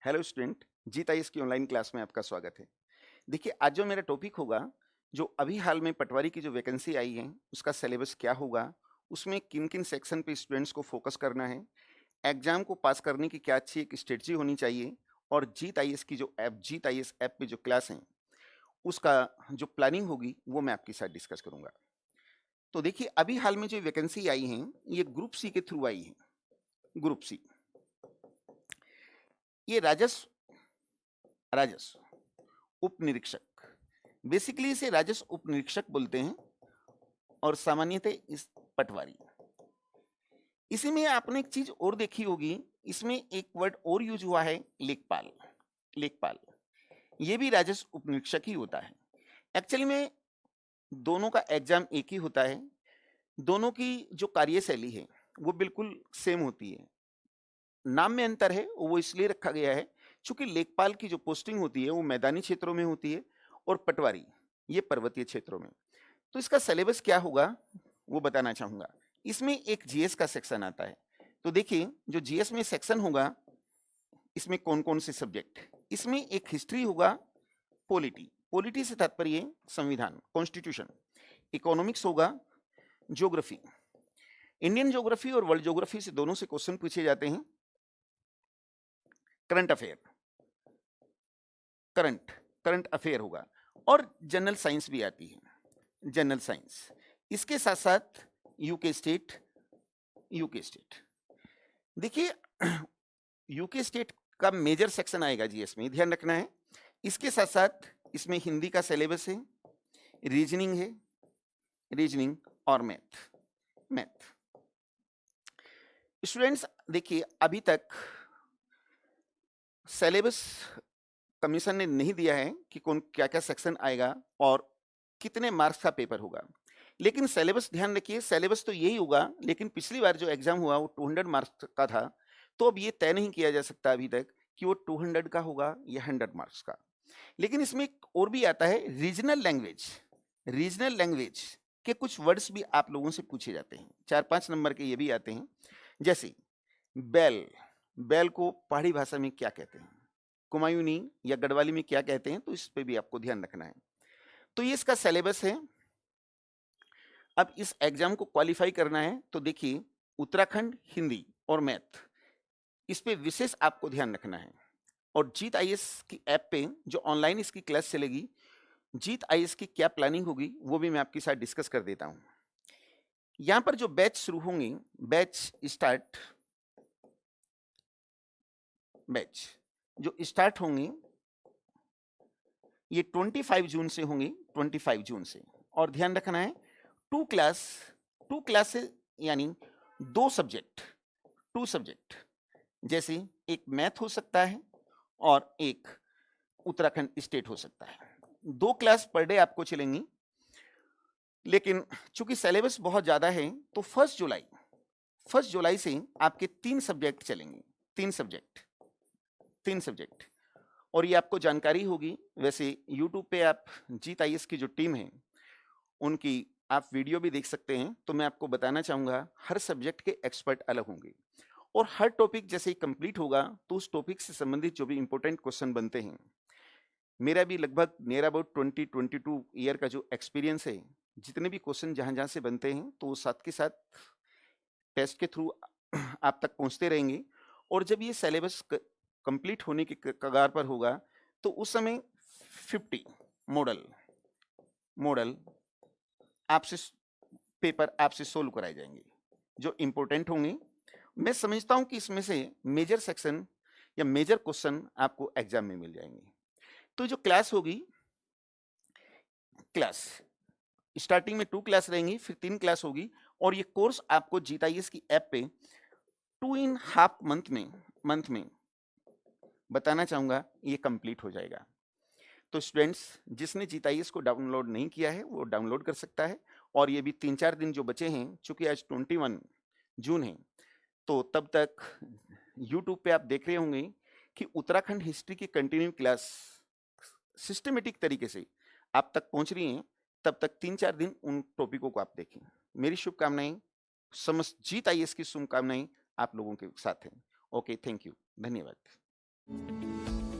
Hello student, जीत IAS की online class में आपका स्वागत है। देखिए, आज जो मेरा टॉपिक होगा, जो अभी हाल में पटवारी की जो वैकेंसी आई है, उसका सिलेबस क्या होगा, उसमें किन-किन सेक्शन पे स्टूडेंट्स को फोकस करना है, एग्जाम को पास करने की क्या अच्छी एक स्ट्रेटजी होनी चाहिए और जीत आईएएस की जो ऐप जीत आईएएस ऐप पे जो क्लास है, उसका जो प्लानिंग होगी, वो मैं आपके साथ डिस्कस करूँगा। तो देखिए, अभी हाल में जो वैकेंसी आई है, ये ग्रुप सी के थ्रू आई है, ग्रुप सी। ये राजस्व राजस्व उप निरीक्षक, बेसिकली इसे राजस्व उप निरीक्षक बोलते हैं और सामान्यतः इस पटवारी। इसी में आपने एक चीज और देखी होगी, इसमें एक वर्ड और यूज हुआ है, लेखपाल। लेखपाल ये भी राजस्व उप निरीक्षक ही होता है। एक्चुअली में दोनों का एग्जाम एक ही होता है, दोनों की जो कार्यशैली है वो बिल्कुल सेम होती है। नाम में अंतर है, वो इसलिए रखा गया है क्योंकि लेखपाल की जो पोस्टिंग होती है वो मैदानी क्षेत्रों में होती है और पटवारी ये पर्वतीय क्षेत्रों में। तो इसका सिलेबस क्या होगा वो बताना चाहूंगा। इसमें एक जीएस का सेक्शन आता है। तो देखिए, जो जीएस में सेक्शन होगा, इसमें कौन कौन से सब्जेक्ट, इसमें एक हिस्ट्री होगा, पॉलिटी, पॉलिटी से तात्पर्य संविधान, कॉन्स्टिट्यूशन। इकोनॉमिक्स होगा, ज्योग्राफी, इंडियन ज्योग्राफी और वर्ल्ड ज्योग्राफी से दोनों से क्वेश्चन पूछे जाते हैं। Current affair, current current affair होगा और जनरल साइंस भी आती है, जनरल साइंस। इसके साथ साथ यूके स्टेट, यूके स्टेट। देखिए, यूके स्टेट का मेजर सेक्शन आएगा जीएस में, ध्यान रखना है। इसके साथ साथ इसमें हिंदी का सिलेबस है, रीजनिंग है, रीजनिंग और मैथ। मैथ स्टूडेंट्स देखिए, अभी तक सिलेबस कमीशन ने नहीं दिया है कि कौन क्या क्या सेक्शन आएगा और कितने मार्क्स का पेपर होगा, लेकिन सिलेबस ध्यान रखिए, सिलेबस तो यही होगा। लेकिन पिछली बार जो एग्जाम हुआ वो 200 मार्क्स का था, तो अब ये तय नहीं किया जा सकता अभी तक कि वो 200 का होगा या 100 मार्क्स का। लेकिन इसमें एक और भी आता है, रीजनल लैंग्वेज। रीजनल लैंग्वेज के कुछ वर्ड्स भी आप लोगों से पूछे जाते हैं, 4-5 नंबर के ये भी आते हैं। जैसे बैल, बैल को पहाड़ी भाषा में क्या कहते हैं, कुमायूनी या गढ़वाली में क्या कहते हैं, तो इस पे भी आपको ध्यान रखना है। तो ये इसका सिलेबस है। अब इस एग्जाम को क्वालिफाई करना है तो देखिए, उत्तराखंड हिंदी और मैथ, इस पे विशेष आपको ध्यान रखना है। और जीत आईएएस की ऐप पे जो ऑनलाइन इसकी क्लास चलेगी, जीत आईएएस की क्या प्लानिंग होगी वो भी मैं आपके साथ डिस्कस कर देता हूं। यहां पर जो बैच शुरू होंगे, बैच स्टार्ट, बैच जो स्टार्ट होंगे ये 25 जून से होंगे, 25 जून से। और ध्यान रखना है, टू क्लास से यानी 2 सब्जेक्ट, 2 सब्जेक्ट, जैसे एक मैथ हो सकता है और एक उत्तराखंड स्टेट हो सकता है। 2 क्लास पर डे आपको चलेंगी। लेकिन चूंकि सिलेबस बहुत ज्यादा है तो 1 जुलाई से आपके 3 सब्जेक्ट चलेंगे, 3 सब्जेक्ट, 3 सब्जेक्ट। और ये आपको जानकारी होगी। वैसे यूट्यूब पे आप जीत आईएएस की जो टीम है उनकी आप वीडियो भी देख सकते हैं। तो मैं आपको बताना चाहूंगा, हर सब्जेक्ट के एक्सपर्ट अलग होंगे और हर टॉपिक जैसे ही कंप्लीट होगा तो उस टॉपिक से संबंधित जो भी इंपॉर्टेंट क्वेश्चन बनते हैं, मेरा भी लगभग नियर अबाउट 20-22 ईयर का जो एक्सपीरियंस है, जितने भी क्वेश्चन जहां जहां से बनते हैं तो वो साथ के साथ टेस्ट के थ्रू आप तक पहुंचते रहेंगे। और जब ये सिलेबस कंप्लीट होने की कगार पर होगा तो उस समय 50 मॉडल मॉडल आपसे पेपर आपसे सोल्व कराए जाएंगे जो इंपॉर्टेंट होंगे। मैं समझता हूं कि इसमें से मेजर सेक्शन या मेजर क्वेश्चन आपको एग्जाम में मिल जाएंगे। तो जो क्लास होगी, क्लास स्टार्टिंग में 2 क्लास रहेंगी, फिर 3 क्लास होगी। और ये कोर्स आपको जीत आईएएस की ऐप पे 2.5 मंथ में बताना चाहूंगा ये कंप्लीट हो जाएगा। तो स्टूडेंट्स, जिसने जीत आईएएस को डाउनलोड नहीं किया है वो डाउनलोड कर सकता है। और ये भी 3-4 दिन जो बचे हैं, चूंकि आज 21 जून है, तो तब तक यूट्यूब पे आप देख रहे होंगे कि उत्तराखंड हिस्ट्री की कंटिन्यू क्लास सिस्टमेटिक तरीके से आप तक पहुंच रही हैं। तब तक 3-4 दिन उन टॉपिकों को आप देखें। मेरी शुभकामनाएं, समस्त जीत आईएएस की शुभकामनाएं आप लोगों के साथ हैं। ओके, थैंक यू, धन्यवाद। धन्यवाद।